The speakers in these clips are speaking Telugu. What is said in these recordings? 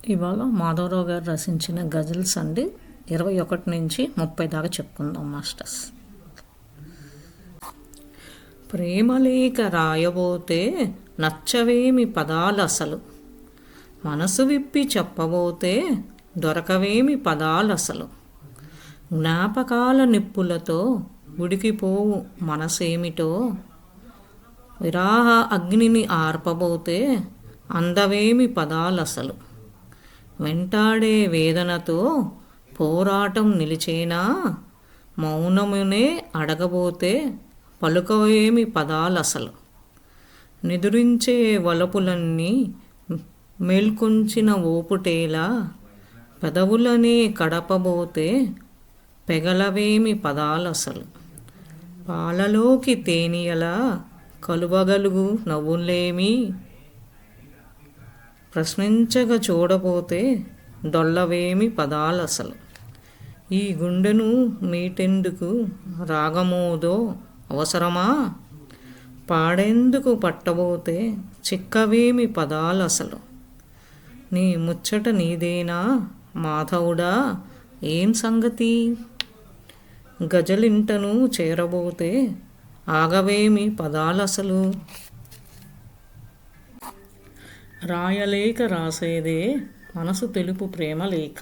ఇవాళ మాధవరావు గారు రచించిన గజల్స్ అండి 21 నుంచి 30 దాకా చెప్పుకుందాం మాస్టర్స్. ప్రేమలేఖ రాయబోతే నచ్చవేమి పదాలసలు, మనసు విప్పి చెప్పబోతే దొరకవేమి పదాలసలు, జ్ఞాపకాల నిప్పులతో ఉడికిపోవు మనసేమిటో, విరాహ అగ్నిని ఆర్పబోతే అందవేమి పదాలసలు, వెంటాడే వేదనతో పోరాటం నిలిచేనా, మౌనమునే అడగబోతే పలుకవేమి పదాలసలు, నిదురించే వలపులన్నీ మేల్కొంచిన ఓపుటేలా, పెదవులనే కడపబోతే పెగలవేమి పదాలసలు, పాలలోకి తేనియలా కలువగలుగు నవ్వులేమి, ప్రశ్నించగా చూడబోతే డొల్లవేమి పదాలసలు, ఈ గుండెను మీటెందుకు రాగమోదో అవసరమా, పాడేందుకు పట్టబోతే చిక్కవేమి పదాలసలు, నీ ముచ్చట నీదేనా మాధవుడా ఏం సంగతి, గజలింటను చేరబోతే ఆగవేమి పదాలసలు, రాయలేక రాసేదే మనసు తెలుపు ప్రేమలేఖ,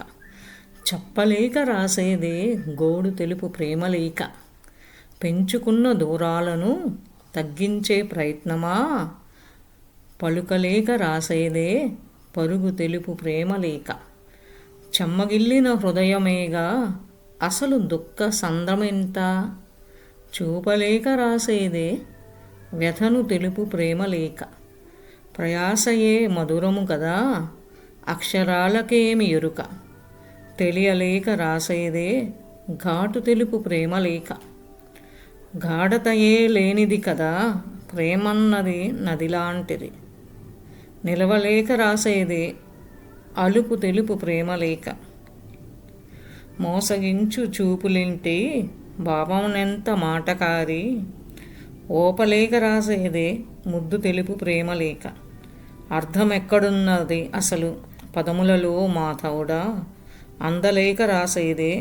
చెప్పలేక రాసేదే గోడు తెలుపు ప్రేమలేఖ, పెంచుకున్న దూరాలను తగ్గించే ప్రయత్నమా, పలుకలేక రాసేదే పరుగు తెలుపు ప్రేమలేఖ, చెమ్మగిల్లిన హృదయమేగా అసలు దుఃఖ సంద్రమెంత, చూపలేక రాసేదే వ్యథను తెలుపు ప్రేమలేఖ, ప్రయాసయే మధురము కదా అక్షరాలకేమి ఎరుక, తెలియలేక రాసేదే ఘాటు తెలుపు ప్రేమలేఖ, గాఢతయే లేనిది కదా ప్రేమన్నది నదిలాంటిది, నిలవలేక రాసేదే అలుపు తెలుపు ప్రేమలేఖ, మోసగించు చూపులింటి భావమునెంత మాటకారి, ఓపలేక రాసేదే ముద్దు తెలుపు ప్రేమలేఖ, అర్థమెక్కడున్నది అసలు పదములలో మాధవుడా, అందలేక రాసేదే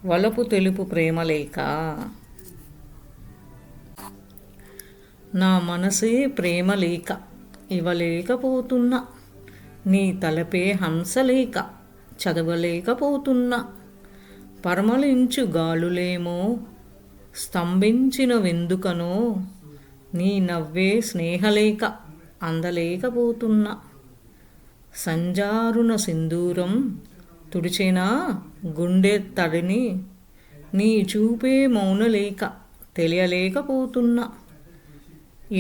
వలపు తెలుపు ప్రేమలేఖ, నా మనసే ప్రేమలేఖ ఇవ్వలేకపోతున్నా, నీ తలపే హంసలేఖ చదవలేకపోతున్నా, పరమలించు గాలులేమో స్తంభించిన వెందుకనో, నీ నవ్వే స్నేహలేఖ అందలేకపోతున్నా, సంజారున సింధూరం తుడిచెనా గుండె తడిని, నీ చూపే మౌనలేఖ తెలియలేకపోతున్నా,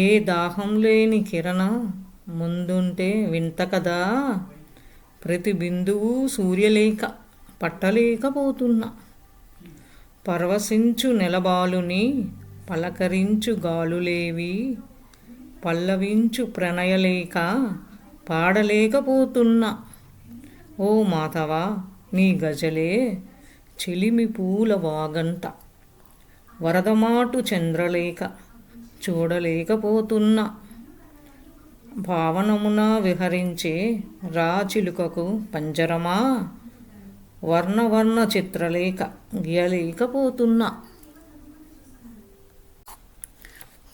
ఏ దాహం లేని కిరణ ముందుంటే వింత కదా, ప్రతి బిందువు సూర్యలేఖ పట్టలేకపోతున్నా, పరవశించు నెలబాలుని పలకరించు గాలులేవి, పల్లవించు ప్రణయలేఖ పాడలేకపోతున్నా, ఓ మాధవ నీ గజలే చిలిమి పూల వాగంట, వరదమాటు చంద్రలేఖ చూడలేకపోతున్నా, భావనమున విహరించే రాచిలుకకు పంజరమా, వర్ణవర్ణ చిత్రలేఖ గీయలేకపోతున్నా,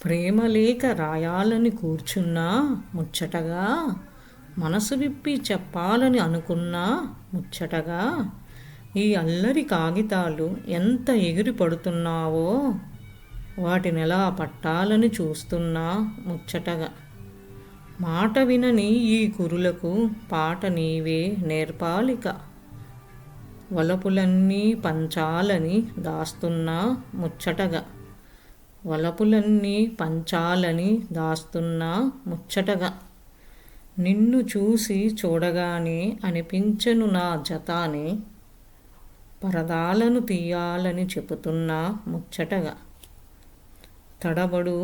ప్రేమలేఖ రాయాలని కూర్చున్నా ముచ్చటగా, మనసు విప్పి చెప్పాలని అనుకున్నా ముచ్చటగా, ఈ అల్లరి కాగితాలు ఎంత ఎగిరి పడుతున్నావో, వాటినెలా పట్టాలని చూస్తున్నా ముచ్చటగా, మాట వినని ఈ కురులకు పాట నీవే నేర్పాలిక, వలపులన్నీ పంచాలని దాస్తున్నా ముచ్చటగా, వలపులన్నీ పంచాలని దాస్తున్నా ముచ్చటగా, నిన్ను చూసి చూడగానే అనిపించను నా జతాని, పరదాలను తీయాలని చెబుతున్నా ముచ్చటగా, తడబడు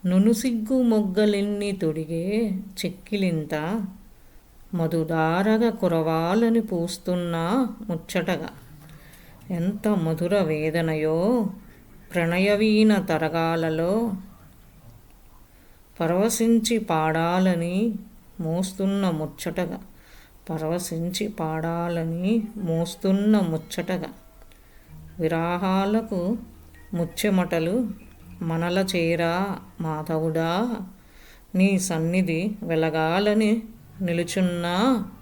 నునుసిగ్గు మొగ్గలెన్ని తొడిగే చెక్కిలింత, మధుదారగా కురవాలని పూస్తున్నా ముచ్చటగా, ఎంత మధుర వేదనయో ప్రణయవీణ తరగాలలో, పరవశించి పాడాలని మోస్తున్న ముచ్చటగా, పరవశించి పాడాలని మోస్తున్న ముచ్చటగా విరాహాలకు ముచ్చెమటలు మనల చేరా మాధవుడా నీ సన్నిధి వెలగాలని నిలుచున్నా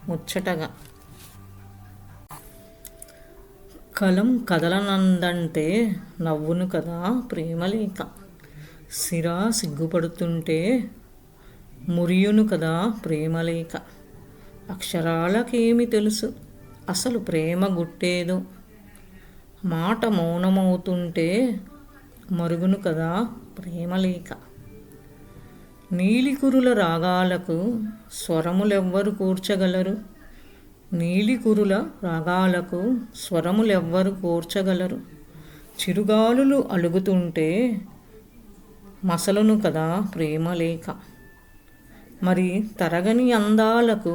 ముచ్చటగా. కలం కదలనందంటే నవ్వును కదా ప్రేమలేక, సిరా సిగ్గుపడుతుంటే మురియును కదా ప్రేమలేక. అక్షరాలకేమి తెలుసు అసలు ప్రేమ గుట్టేదో, మాట మౌనమవుతుంటే మరుగును కదా ప్రేమలేక. నీలికురుల రాగాలకు స్వరములెవ్వరు కూర్చగలరు, నీలికురుల రాగాలకు స్వరములెవ్వరు కూర్చగలరు. చిరుగాలులు అలుగుతుంటే మసలును కదా ప్రేమలేక. మరి తరగని అందాలకు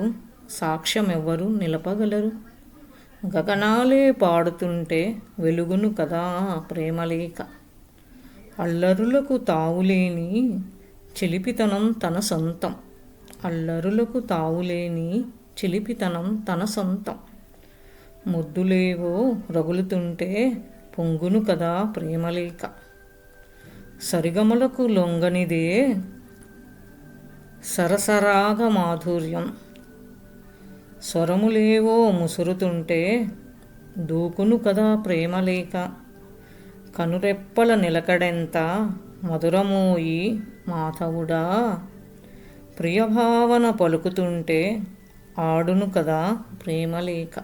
సాక్ష్యమెవ్వరు నిలపగలరు, గగనాలే పాడుతుంటే వెలుగును కదా ప్రేమలేక. అల్లరులకు తావులేని చిలిపితనం తన సొంతం, అల్లరులకు తావులేని చిలిపితనం తన సొంతం. ముద్దులేవో రగులుతుంటే పొంగును కదా ప్రేమలేక. సరిగమలకు లొంగనిదే సరసరాగ మాధుర్యం, స్వరములేవో ముసురుతుంటే దూకును కదా ప్రేమలేక. కనురెప్పల నిలకడెంత మధురమోయి మాధవుడా, ప్రియభావన పలుకుతుంటే ఆడును కదా ప్రేమలేక.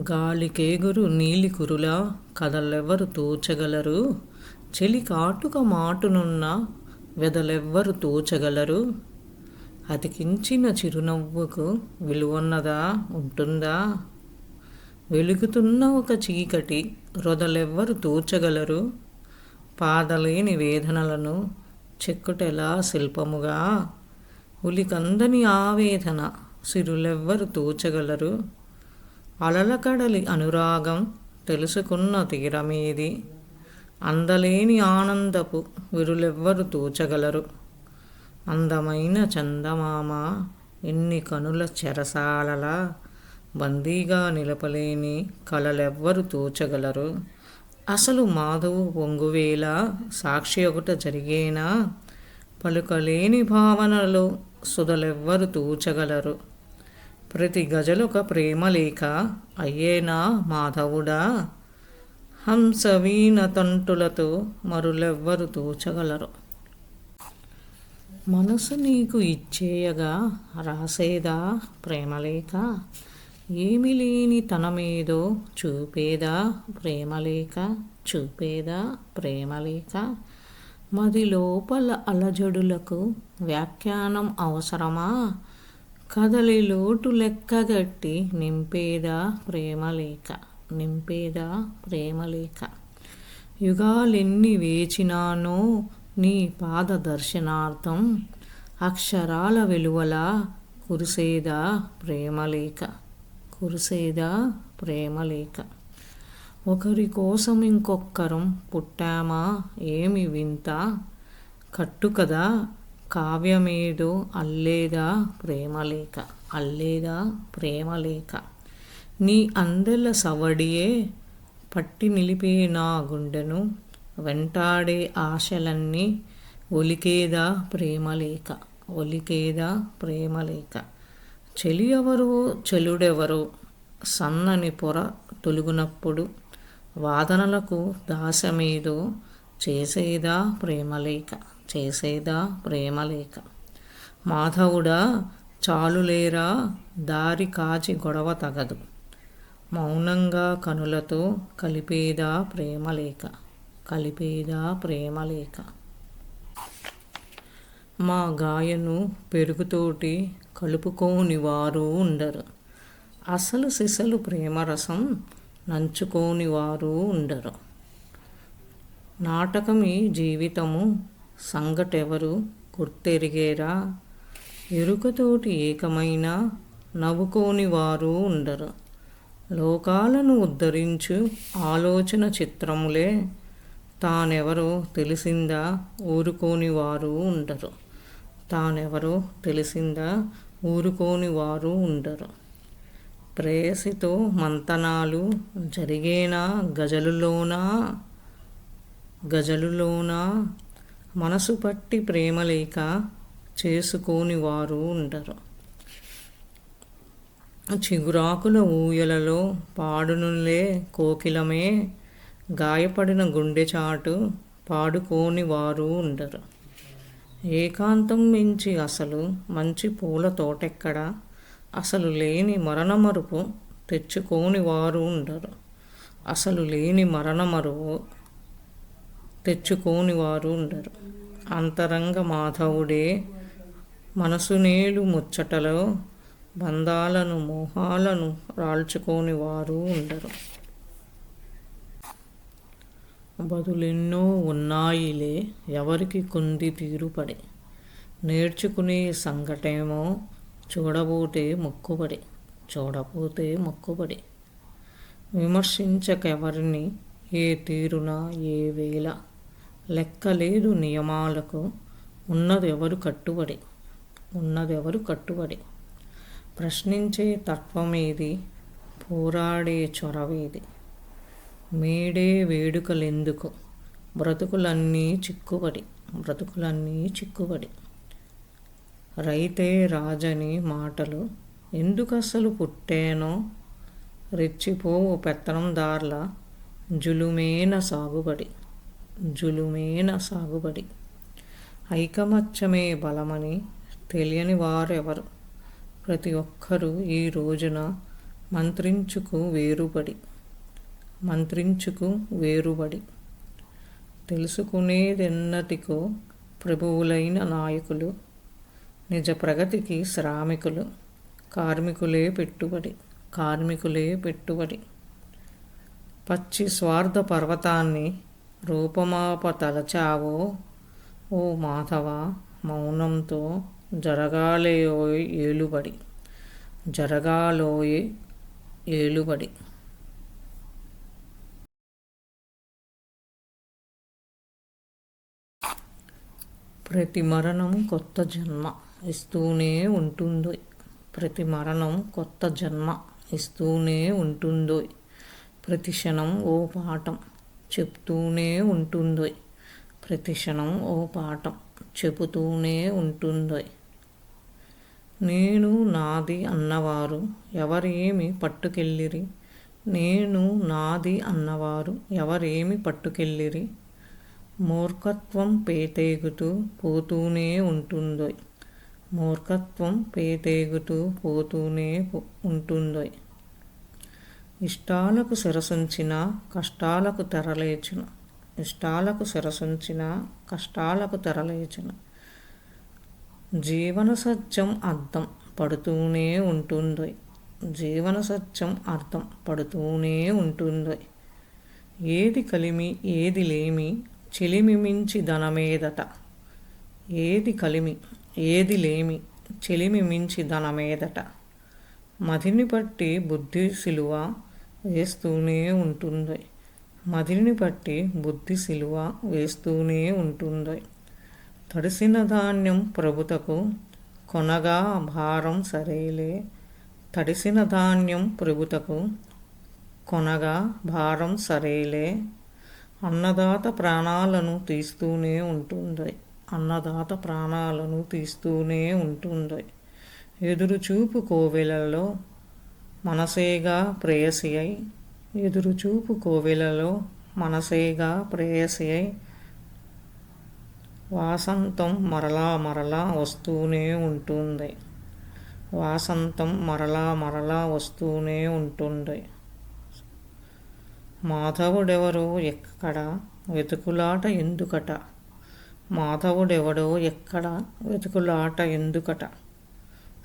గాలికేగురు నీలికురులా కదలెవ్వరు తోచగలరు, చెలి కాటుక మాటునున్న వెదలెవ్వరు తోచగలరు. అతికించిన చిరునవ్వుకు విలువన్నదా ఉంటుందా, వెలుగుతున్న ఒక చీకటి రొదలెవ్వరు తోచగలరు. పాదలేని వేదనలను చెక్కుటెలా శిల్పముగా, ఉలికందని ఆవేదన సిరులెవ్వరు తోచగలరు. అలల కడలి అనురాగం తెలుసుకున్న తీరమేది, అందలేని ఆనందపు విరులెవ్వరు తోచగలరు. అందమైన చందమామ ఎన్ని కనుల చెరసాలలా, బందీగా నిలపలేని కలలెవ్వరు తోచగలరు. అసలు మాధవు పొంగువేళ సాక్షి ఒకట జరిగేనా, పలుకలేని భావనలో సుధలెవ్వరు తోచగలరు. ప్రతి గజలొక ప్రేమలేఖ అయ్యేనా మాధవుడా, హంసవీణ తంటులతో మరులెవ్వరు తోచగలరు. మనసు నీకు ఇచ్చేయగా రాసేదా ప్రేమలేఖ, ఏమి లేని తనమేదో చూపేదా ప్రేమలేఖ, చూపేదా ప్రేమలేఖ. మది లోపల అలజడులకు వ్యాఖ్యానం అవసరమా, కదలి లోటు లెక్కగట్టి నింపేదా ప్రేమలేఖ, నింపేదా ప్రేమలేఖ. యుగాలెన్ని వేచినానో నీ పాద దర్శనార్థం, అక్షరాల వెలువలా కురిసేదా ప్రేమలేఖ, కురిసేదా ప్రేమలేఖ. ఒకరి కోసం ఇంకొక్కరం పుట్టామా ఏమి వింత, కట్టుకదా కావ్యమేదో అల్లేదా ప్రేమలేఖ, అల్లేదా ప్రేమలేఖ. నీ అందెల సవడియే పట్టి నిలిపే నా గుండెను, వెంటాడే ఆశలన్నీ ఒలికేదా ప్రేమలేఖ, ఒలికేదా ప్రేమలేఖ. చెలి ఎవరో చెలుడెవరో సన్నని పొర తొలుగునప్పుడు, వాదనలకు దాసమేదో చేసేదా ప్రేమలేఖ, చేసేదా ప్రేమలేఖ. మాధవుడా చాలులేరా దారి కాచి గొడవ తగదు, మౌనంగా కనులతో కలిపేదా ప్రేమలేఖ, కలిపేదా ప్రేమలేఖ. మా గాయను పెరుగుతోటి కలుపుకోని వారు ఉండరు, అసలు సిసలు ప్రేమరసం నంచుకోని వారు ఉండరు. నాటకమీ జీవితము సంగటెవరు గుర్తెరిగేరా, ఎరుకతోటి ఏకమైన నవ్వుకోని వారు ఉండరు. లోకాలను ఉద్ధరించు ఆలోచన చిత్రములే, తానెవరో తెలిసిందా ఊరుకోని వారు ఉండరు. తానెవరో తెలిసిందా ఊరుకోని వారు ఉండరు. ప్రేయసితో మంతనాలు జరిగేనా గజలులోనా మనసు పట్టి ప్రేమలేక చేసుకోని వారు ఉండరు. చిగురాకుల ఊయలలో పాడునులే కోకిలమే గాయపడిన గుండె చాటు పాడుకోని వారు ఉండరు. ఏకాంతం మించి అసలు మంచి పూల తోటెక్కడ, అసలు లేని మరణమరుపు తెచ్చుకోని వారు ఉండరు. అసలు లేని మరణమరుపు తెచ్చుకోని వారు ఉండరు. అంతరంగ మాధవుడే మనసునేలు ముచ్చటలో బంధాలను మోహాలను రాల్చుకోని వారు ఉండరు. బదులెన్నో ఉన్నాయిలే ఎవరికి కుంది తీరుపడి, నేర్చుకునే సంగటేమో చూడబోతే మొక్కుబడి విమర్శించకెవరిని ఏ తీరున ఏ వేళ, లెక్కలేదు నియమాలకు ఉన్నదెవరు కట్టుబడి, ప్రశ్నించే తత్వమేది, పోరాడే చొరవేది, మేడే వేడుకలెందుకు బ్రతుకులన్నీ చిక్కుబడి, రైతే రాజని మాటలు ఎందుకసలు పుట్టేనో, రెచ్చిపోవు పెత్తనందార్ల జులుమేన సాగుబడి, ఐకమత్యమే బలమని తెలియని వారెవరు, ప్రతి ఒక్కరూ ఈ రోజున మంత్రించుకు వేరుబడి, తెలుసుకునేదెన్నటికో ప్రభువులైన నాయకులు, నిజ ప్రగతికి శ్రామికులు, కార్మికులే పెట్టుబడి, పచ్చి స్వార్థ పర్వతాన్ని రూపమాపతలచావో ఓ మాధవ, మౌనంతో జరగాలోయ్ ఏలుబడి. ప్రతి మరణం కొత్త జన్మ ఇస్తూనే ఉంటుందోయ్, ప్రతి క్షణం ఓ పాఠం చెబుతూనే ఉంటుందోయ్. నేను నాది అన్నవారు ఎవరేమి పట్టుకెళ్ళిరి, మూర్ఖత్వం పేతేగుతూ పోతూనే ఉంటుందోయ్. ఇష్టాలకు శిరసొంచిన కష్టాలకు తెరలేచిన, జీవన సత్యం అర్థం పడుతూనే ఉంటుందోయ్. ఏది కలిమి ఏది లేమి చెలిమి మించి ధనమేదట, మదిని పట్టి బుద్ధి సిలువ వేస్తూనే ఉంటుందోయ్. తడిసిన ధాన్యం ప్రభుతకు కొనగా భారం సరేలే, అన్నదాత ప్రాణాలను తీస్తూనే ఉంటుందోయ్. ఎదురుచూపు కోవెలలో మనసేగా ప్రేయసి అయి, వాసంతం మరలా వస్తూనే ఉంటుంది. మాధవుడెవరో ఎక్కడ వెతుకులాట ఎందుకట,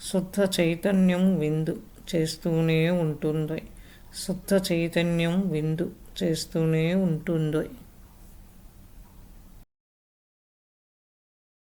శుద్ధ చైతన్యం విందు చేస్తూనే ఉంటుందోయ్.